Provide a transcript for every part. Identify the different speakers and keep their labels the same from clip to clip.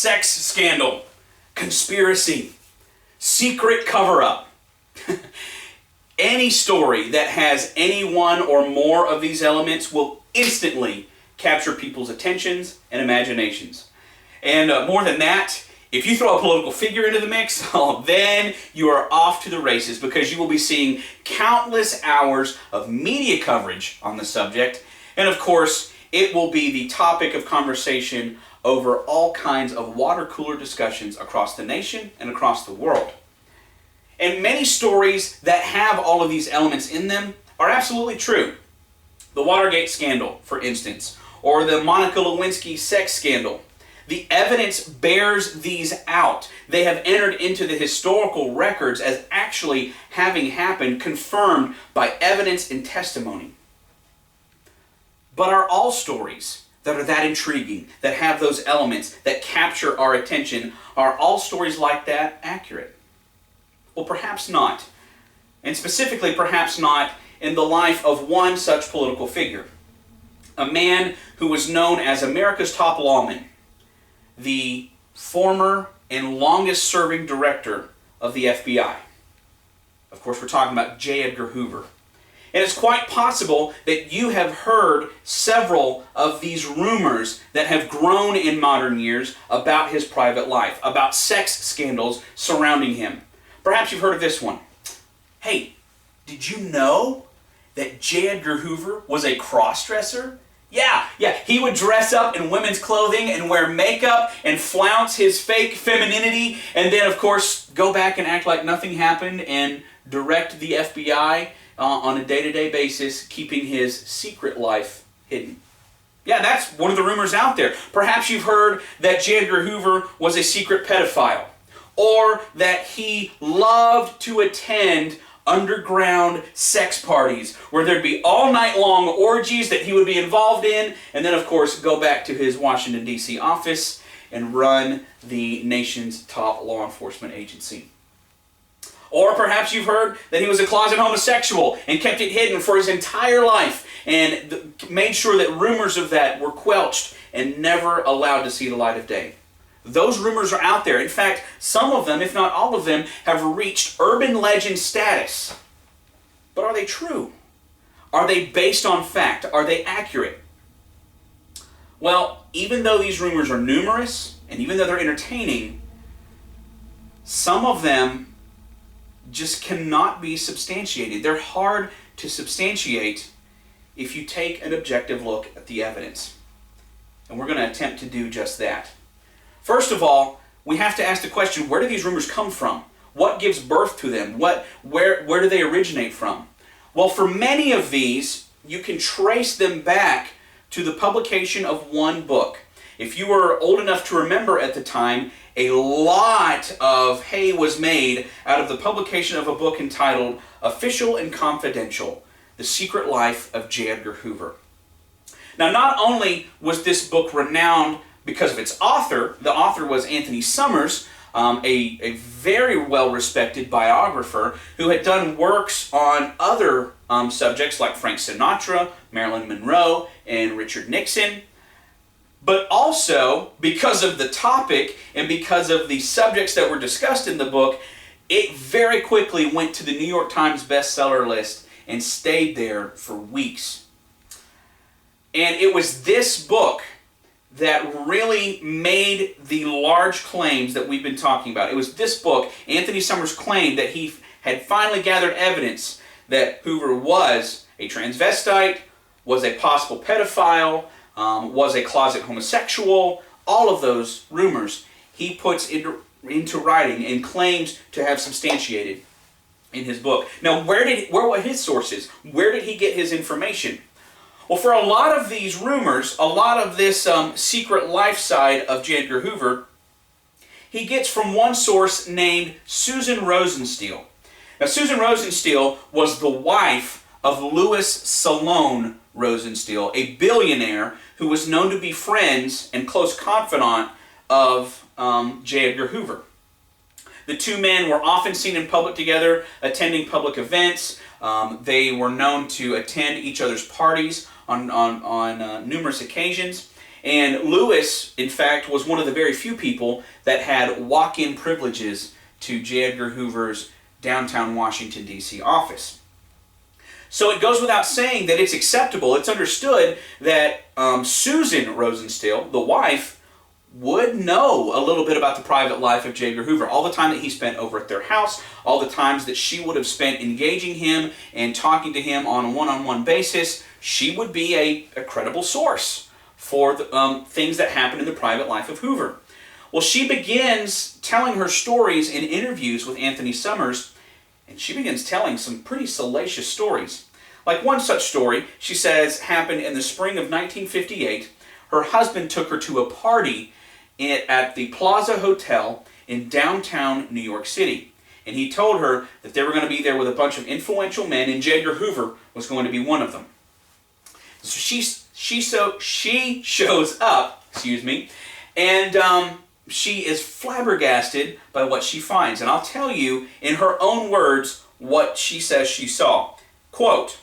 Speaker 1: sex scandal, conspiracy, secret cover-up. Any story that has any one or more of these elements will instantly capture people's attentions and imaginations. And more than that, if you throw a political figure into the mix, then you are off to the races, because you will be seeing countless hours of media coverage on the subject. And of course, it will be the topic of conversation over all kinds of water cooler discussions across the nation and across the world. And many stories that have all of these elements in them are absolutely true. The Watergate scandal, for instance, or the Monica Lewinsky sex scandal. The evidence bears these out. They have entered into the historical records as actually having happened, confirmed by evidence and testimony. But are all stories that are that intriguing, that have those elements, that capture our attention, are all stories like that accurate? Well, perhaps not. And specifically, perhaps not in the life of one such political figure. A man who was known as America's top lawman, the former and longest-serving director of the FBI. Of course, we're talking about J. Edgar Hoover. And it's quite possible that you have heard several of these rumors that have grown in modern years about his private life, about sex scandals surrounding him. Perhaps you've heard of this one. Hey, did you know that J. Edgar Hoover was a cross-dresser? Yeah, he would dress up in women's clothing and wear makeup and flounce his fake femininity, and then, of course, go back and act like nothing happened and direct the FBI on a day-to-day basis, keeping his secret life hidden. Yeah, that's one of the rumors out there. Perhaps you've heard that J. Edgar Hoover was a secret pedophile, or that he loved to attend underground sex parties where there'd be all night long orgies that he would be involved in, and then of course go back to his Washington D.C. office and run the nation's top law enforcement agency. Or perhaps you've heard that he was a closet homosexual and kept it hidden for his entire life and made sure that rumors of that were quelched and never allowed to see the light of day. Those rumors are out there. In fact, some of them, if not all of them, have reached urban legend status. But are they true? Are they based on fact? Are they accurate? Well, even though these rumors are numerous, and even though they're entertaining, some of them just cannot be substantiated. They're hard to substantiate if you take an objective look at the evidence. And we're going to attempt to do just that. First of all, we have to ask the question, where do these rumors come from? What gives birth to them? Where do they originate from? Well, for many of these, you can trace them back to the publication of one book. If you were old enough to remember at the time, a lot of hay was made out of the publication of a book entitled Official and Confidential, The Secret Life of J. Edgar Hoover. Now, not only was this book renowned because of its author, the author was Anthony Summers, a very well-respected biographer who had done works on other subjects like Frank Sinatra, Marilyn Monroe, and Richard Nixon. But also, because of the topic and because of the subjects that were discussed in the book, it very quickly went to the New York Times bestseller list and stayed there for weeks. And it was this book that really made the large claims that we've been talking about. It was this book, Anthony Summers' claim that he had finally gathered evidence that Hoover was a transvestite, was a possible pedophile, was a closet homosexual. All of those rumors he puts into writing and claims to have substantiated in his book. Now, where were his sources? Where did he get his information? Well, for a lot of these rumors, a lot of this secret life side of J. Edgar Hoover, he gets from one source named Susan Rosenstiel. Now, Susan Rosenstiel was the wife of Louis Salone Rosenstiel, a billionaire who was known to be friends and close confidant of J. Edgar Hoover. The two men were often seen in public together, attending public events. They were known to attend each other's parties on numerous occasions. And Lewis, in fact, was one of the very few people that had walk-in privileges to J. Edgar Hoover's downtown Washington, D.C. office. So it goes without saying that it's acceptable, it's understood that Susan Rosenstiel, the wife, would know a little bit about the private life of J. Edgar Hoover. All the time that he spent over at their house, all the times that she would have spent engaging him and talking to him on a one-on-one basis, she would be a credible source for the, things that happened in the private life of Hoover. Well, she begins telling her stories in interviews with Anthony Summers, and she begins telling some pretty salacious stories. Like one such story, she says, happened in the spring of 1958. Her husband took her to a party at the Plaza Hotel in downtown New York City. And he told her that they were going to be there with a bunch of influential men, and J. Edgar Hoover was going to be one of them. So she shows up, and she is flabbergasted by what she finds. And I'll tell you in her own words what she says she saw. Quote,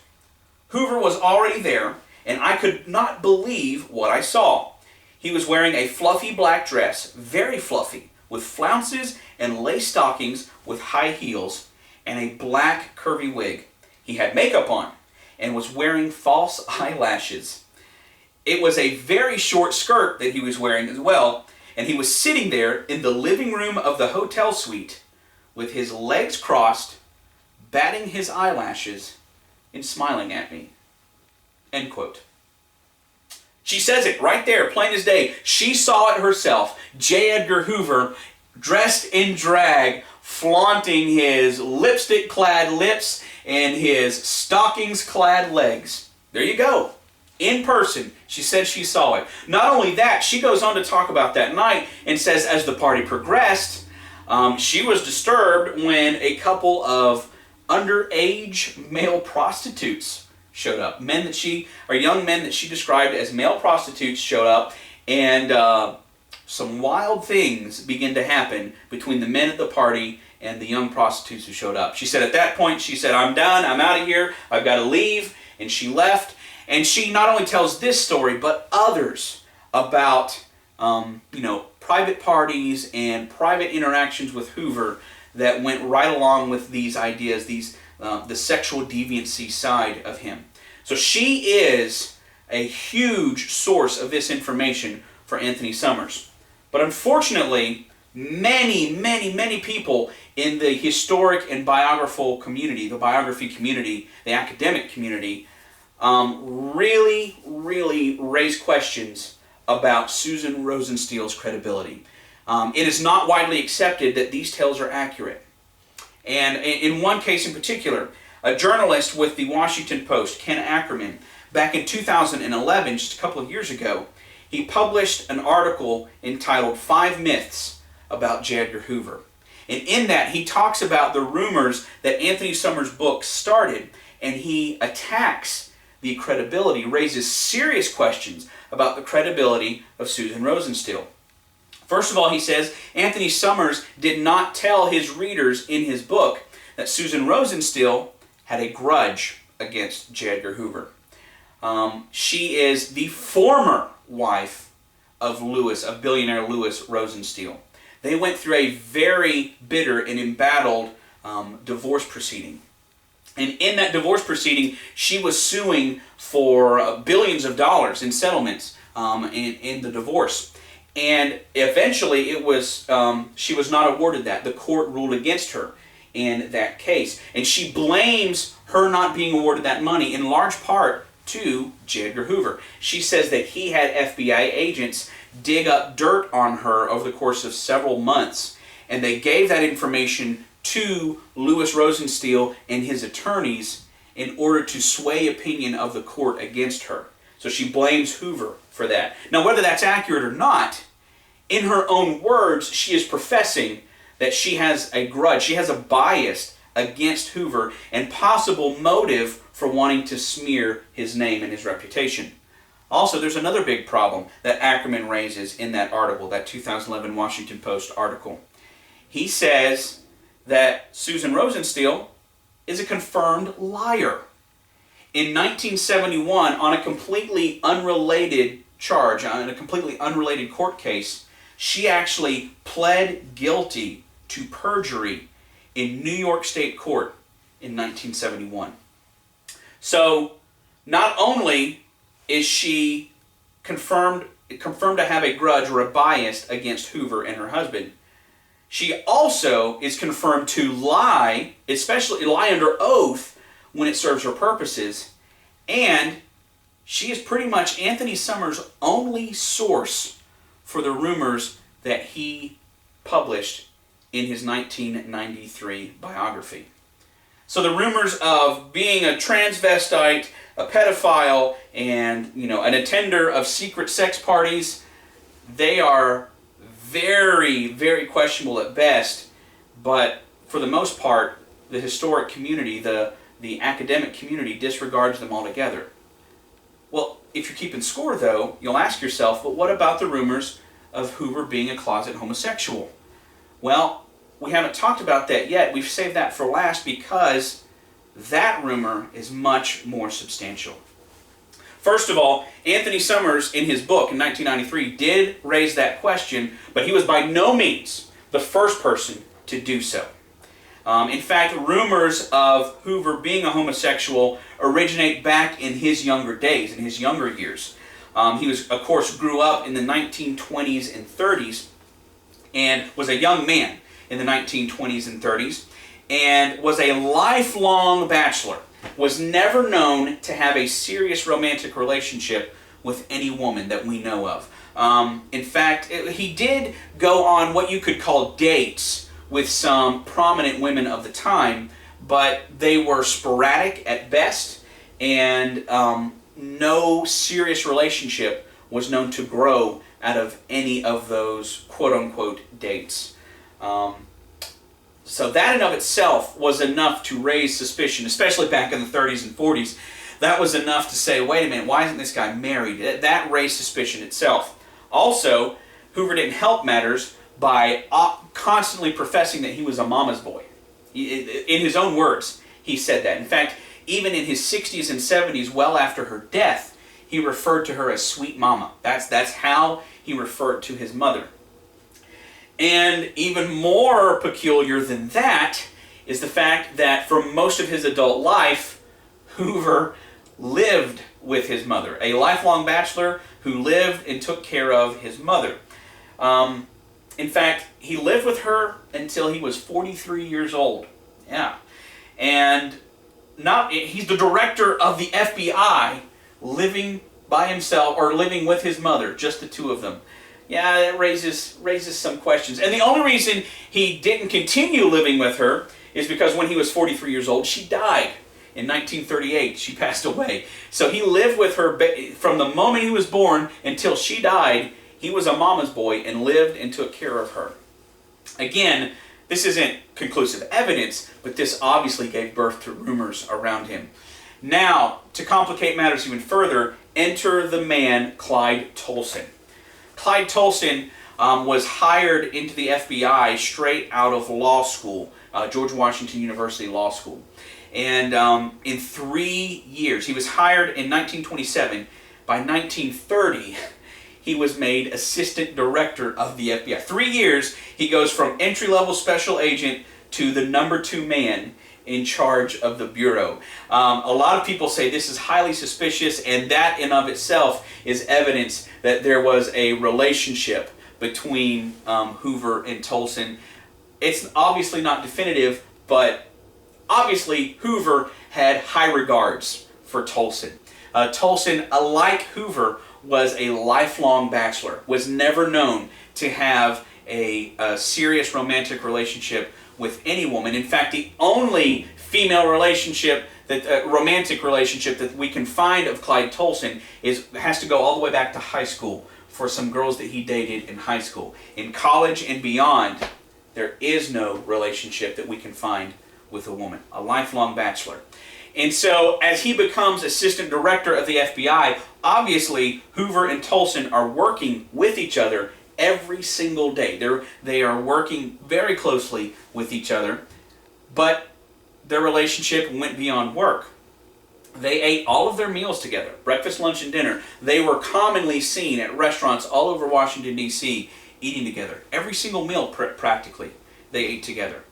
Speaker 1: "Hoover was already there, and I could not believe what I saw. He was wearing a fluffy black dress, very fluffy, with flounces and lace stockings with high heels, and a black curvy wig. He had makeup on, and was wearing false eyelashes. It was a very short skirt that he was wearing as well, and he was sitting there in the living room of the hotel suite with his legs crossed, batting his eyelashes, and smiling at me." End quote. She says it right there, plain as day. She saw it herself. J. Edgar Hoover, dressed in drag, flaunting his lipstick-clad lips and his stockings-clad legs. There you go. In person, she said she saw it. Not only that, she goes on to talk about that night and says as the party progressed, she was disturbed when a couple of underage male prostitutes showed up. Young men that she described as male prostitutes showed up, and some wild things began to happen between the men at the party and the young prostitutes who showed up. She said at that point, she said, "I'm done, I'm out of here, I've got to leave," and she left. And she not only tells this story, but others about private parties and private interactions with Hoover that went right along with these ideas, the sexual deviancy side of him. So she is a huge source of this information for Anthony Summers. But unfortunately, many people in the historic and biographical community, the biography community, the academic community, really raise questions about Susan Rosenstiel's credibility. It is not widely accepted that these tales are accurate. And in one case in particular, a journalist with the Washington Post, Ken Ackerman, back in 2011, just a couple of years ago, he published an article entitled 5 Myths About J. Edgar Hoover. And in that, he talks about the rumors that Anthony Summers' book started, and he attacks the credibility, raises serious questions about the credibility of Susan Rosenstiel. First of all, he says Anthony Summers did not tell his readers in his book that Susan Rosenstiel had a grudge against J. Edgar Hoover. She is the former wife of billionaire Louis Rosenstiel. They went through a very bitter and embattled divorce proceeding. And in that divorce proceeding, she was suing for billions of dollars in settlements in the divorce. And eventually she was not awarded that. The court ruled against her in that case. And she blames her not being awarded that money in large part to J. Edgar Hoover. She says that he had FBI agents dig up dirt on her over the course of several months. And they gave that information to Louis Rosenstiel and his attorneys in order to sway opinion of the court against her. So she blames Hoover for that. Now, whether that's accurate or not, in her own words, she is professing that she has a grudge, she has a bias against Hoover and possible motive for wanting to smear his name and his reputation. Also, there's another big problem that Ackerman raises in that article, that 2011 Washington Post article. He says that Susan Rosenstiel is a confirmed liar. In 1971, on a completely unrelated charge, in a completely unrelated court case, she actually pled guilty to perjury in New York State Court in 1971. So, not only is she confirmed to have a grudge or a bias against Hoover and her husband, she also is confirmed to lie, especially lie under oath when it serves her purposes, and she is pretty much Anthony Summers' only source for the rumors that he published in his 1993 biography. So the rumors of being a transvestite, a pedophile, and an attender of secret sex parties, they are very, very questionable at best, but for the most part, the historic community, the academic community disregards them altogether. Well, if you're keeping score though, you'll ask yourself, but what about the rumors of Hoover being a closet homosexual? Well, we haven't talked about that yet. We've saved that for last because that rumor is much more substantial. First of all, Anthony Summers, in his book in 1993, did raise that question, but he was by no means the first person to do so. In fact, rumors of Hoover being a homosexual originate back in his younger days, in his younger years. He of course, grew up in the 1920s and 30s, and was a young man in the 1920s and 30s, and was a lifelong bachelor. Was never known to have a serious romantic relationship with any woman that we know of. In fact, he did go on what you could call dates with some prominent women of the time, but they were sporadic at best, and no serious relationship was known to grow out of any of those quote-unquote dates. So that in of itself was enough to raise suspicion, especially back in the 30s and 40s. That was enough to say, wait a minute, why isn't this guy married? That raised suspicion itself. Also, Hoover didn't help matters by constantly professing that he was a mama's boy. In his own words, he said that. In fact, even in his 60s and 70s, well after her death, he referred to her as sweet mama. That's how he referred to his mother. And even more peculiar than that is the fact that for most of his adult life, Hoover lived with his mother. A lifelong bachelor who lived and took care of his mother. In fact, he lived with her until he was 43 years old. Yeah. And he's the director of the FBI, living by himself, or living with his mother, just the two of them. Yeah, it raises some questions. And the only reason he didn't continue living with her is because when he was 43 years old, she died. In 1938, she passed away. So he lived with her from the moment he was born until she died. He was a mama's boy and lived and took care of her. Again, this isn't conclusive evidence, but this obviously gave birth to rumors around him. Now, to complicate matters even further, enter the man Clyde Tolson. Clyde Tolson was hired into the FBI straight out of law school, George Washington University Law School. And in 3 years, he was hired in 1927. By 1930, he was made assistant director of the FBI. 3 years, he goes from entry-level special agent to the number 2 man in charge of the Bureau. A lot of people say this is highly suspicious, and that in of itself is evidence that there was a relationship between Hoover and Tolson. It's obviously not definitive, but obviously Hoover had high regards for Tolson. Tolson, like Hoover, was a lifelong bachelor, was never known to have a serious romantic relationship with any woman. In fact, the only female relationship, romantic relationship that we can find of Clyde Tolson has to go all the way back to high school for some girls that he dated in high school. In college and beyond, there is no relationship that we can find with a woman, a lifelong bachelor. And so, as he becomes assistant director of the FBI, obviously Hoover and Tolson are working with each other every single day. They are working very closely with each other, but their relationship went beyond work. They ate all of their meals together, breakfast, lunch, and dinner. They were commonly seen at restaurants all over Washington, D.C., eating together. Every single meal, practically, they ate together.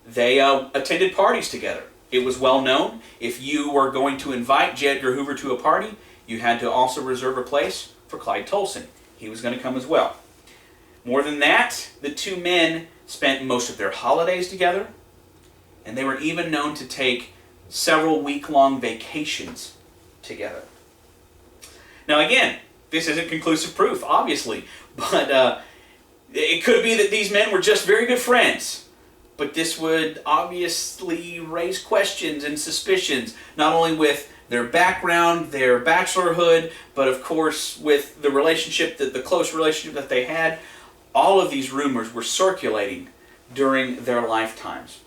Speaker 1: They attended parties together. It was well known, if you were going to invite J. Edgar Hoover to a party, you had to also reserve a place for Clyde Tolson. He was going to come as well. More than that, the two men spent most of their holidays together, and they were even known to take several week-long vacations together. Now again, this isn't conclusive proof, obviously, but it could be that these men were just very good friends. But this would obviously raise questions and suspicions, not only with their background, their bachelorhood, but of course with the relationship, the close relationship that they had. All of these rumors were circulating during their lifetimes.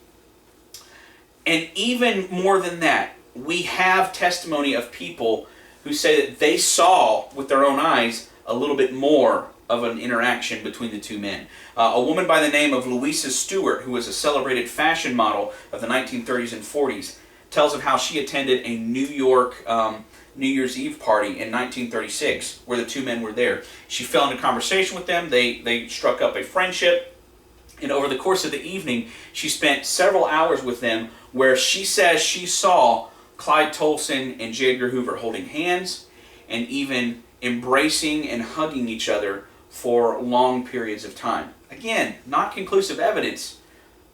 Speaker 1: And even more than that, we have testimony of people who say that they saw with their own eyes a little bit more of an interaction between the two men. A woman by the name of Louisa Stewart, who was a celebrated fashion model of the 1930s and 40s, tells of how she attended a New York New Year's Eve party in 1936, where the two men were there. She fell into conversation with them. They struck up a friendship. And over the course of the evening, she spent several hours with them where she says she saw Clyde Tolson and J. Edgar Hoover holding hands and even embracing and hugging each other for long periods of time. Again, not conclusive evidence,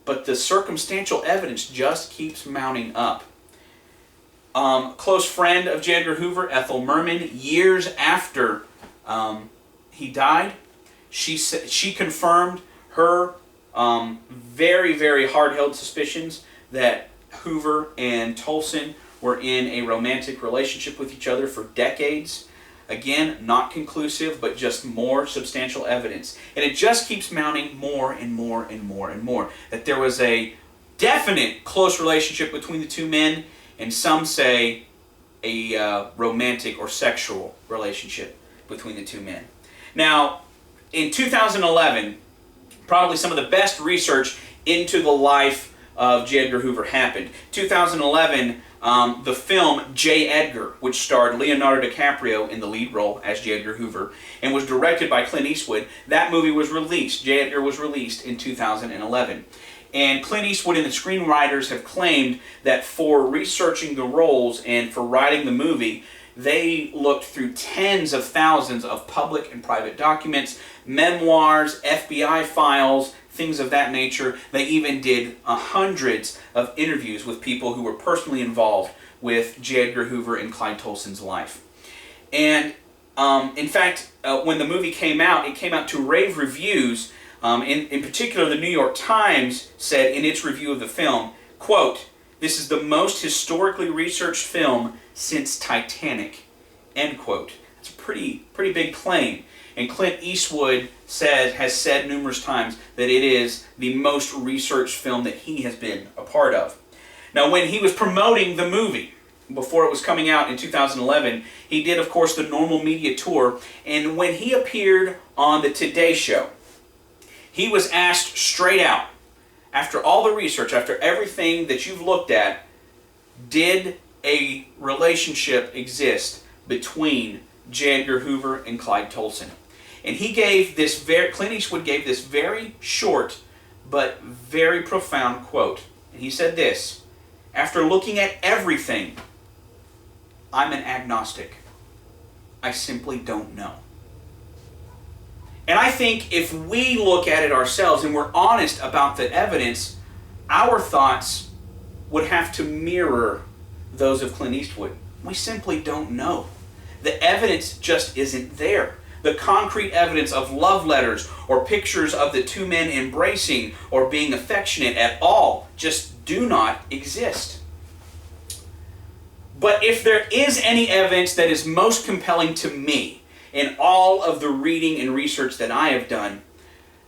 Speaker 1: but the circumstantial evidence just keeps mounting up. Close friend of J. Edgar Hoover, Ethel Merman, years after he died, she confirmed her very, very hard-held suspicions that Hoover and Tolson were in a romantic relationship with each other for decades. Again, not conclusive, but just more substantial evidence. And it just keeps mounting more and more and more and more. That there was a definite close relationship between the two men, and some say a romantic or sexual relationship between the two men. Now, in 2011, probably some of the best research into the life of J. Edgar Hoover happened. 2011, the film J. Edgar, which starred Leonardo DiCaprio in the lead role as J. Edgar Hoover, and was directed by Clint Eastwood, that movie was released. J. Edgar was released in 2011. And Clint Eastwood and the screenwriters have claimed that for researching the roles and for writing the movie, they looked through tens of thousands of public and private documents, memoirs, FBI files, things of that nature. They even did hundreds of interviews with people who were personally involved with J. Edgar Hoover and Clyde Tolson's life. And in fact, when the movie came out, it came out to rave reviews. In particular, the New York Times said in its review of the film, quote, "This is the most historically researched film since Titanic," end quote. It's a pretty big claim. And Clint Eastwood has said numerous times that it is the most researched film that he has been a part of. Now, when he was promoting the movie, before it was coming out in 2011, he did, of course, the normal media tour. And when he appeared on the Today Show, he was asked straight out, after all the research, after everything that you've looked at, did a relationship exist between J. Edgar Hoover and Clyde Tolson? And he gave this Clint Eastwood gave this very short but very profound quote. And he said this: "After looking at everything, I'm an agnostic. I simply don't know." And I think if we look at it ourselves and we're honest about the evidence, our thoughts would have to mirror those of Clint Eastwood. We simply don't know. The evidence just isn't there. The concrete evidence of love letters or pictures of the two men embracing or being affectionate at all just do not exist. But if there is any evidence that is most compelling to me in all of the reading and research that I have done,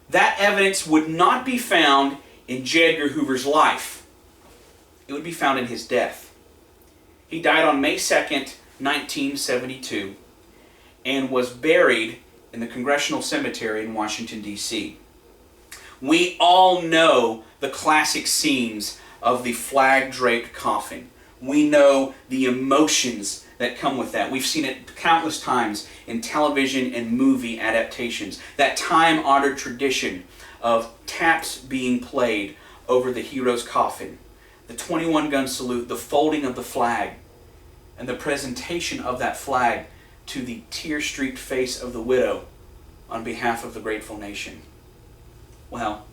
Speaker 1: that evidence would not be found in J. Edgar Hoover's life. It would be found in his death. He died on May 2nd, 1972, and was buried in the Congressional Cemetery in Washington, D.C. We all know the classic scenes of the flag-draped coffin. We know the emotions that come with that. We've seen it countless times in television and movie adaptations. That time-honored tradition of taps being played over the hero's coffin, the 21-gun salute, the folding of the flag, and the presentation of that flag to the tear-streaked face of the widow on behalf of the grateful nation. Well,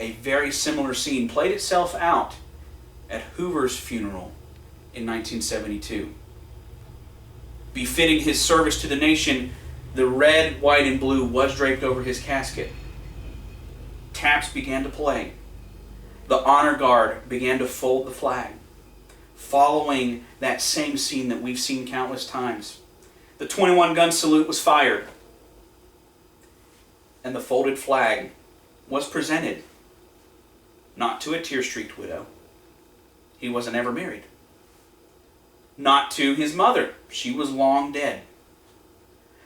Speaker 1: a very similar scene played itself out at Hoover's funeral in 1972. Befitting his service to the nation, the red, white, and blue was draped over his casket. Taps began to play. The honor guard began to fold the flag, following that same scene that we've seen countless times. The 21-gun salute was fired, and the folded flag was presented, not to a tear-streaked widow. He wasn't ever married. Not to his mother. She was long dead.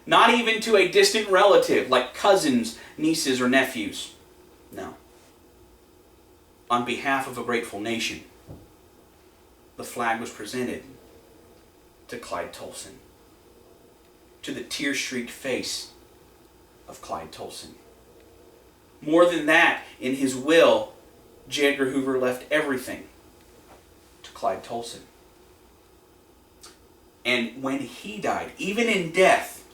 Speaker 1: Not even to a distant relative like cousins, nieces, or nephews. No. On behalf of a grateful nation, the flag was presented to Clyde Tolson, to the tear-streaked face of Clyde Tolson. More than that, in his will, J. Edgar Hoover left everything to Clyde Tolson. And when he died, even in death,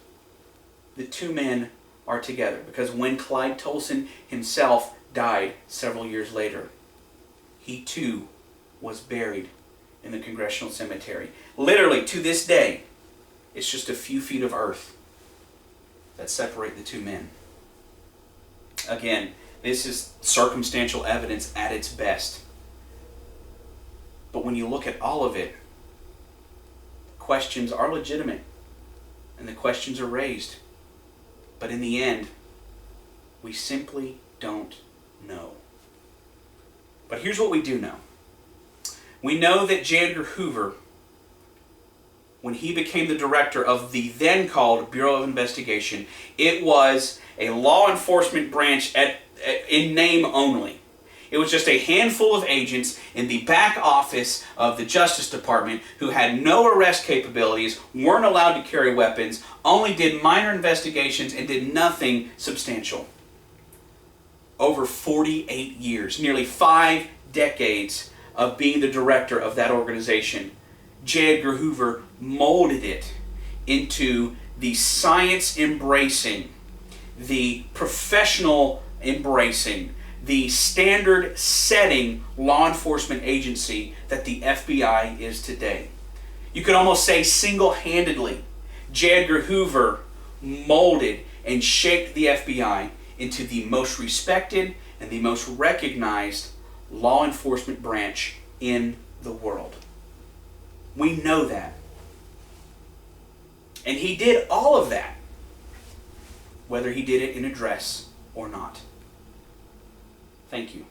Speaker 1: the two men are together. Because when Clyde Tolson himself died several years later, he too was buried in the Congressional Cemetery. Literally, to this day, it's just a few feet of earth that separate the two men. Again, this is circumstantial evidence at its best. But when you look at all of it, questions are legitimate, and the questions are raised. But in the end, we simply don't know. But here's what we do know. We know that J. Edgar Hoover, when he became the director of the then called Bureau of Investigation, it was a law enforcement branch in name only. It was just a handful of agents in the back office of the Justice Department who had no arrest capabilities, weren't allowed to carry weapons, only did minor investigations, and did nothing substantial. Over 48 years, nearly 5 decades of being the director of that organization, J. Edgar Hoover molded it into the science-embracing, the professional embracing, the standard-setting law enforcement agency that the FBI is today. You could almost say single-handedly, J. Edgar Hoover molded and shaped the FBI into the most respected and the most recognized law enforcement branch in the world. We know that. And he did all of that, whether he did it in a dress or not. Thank you.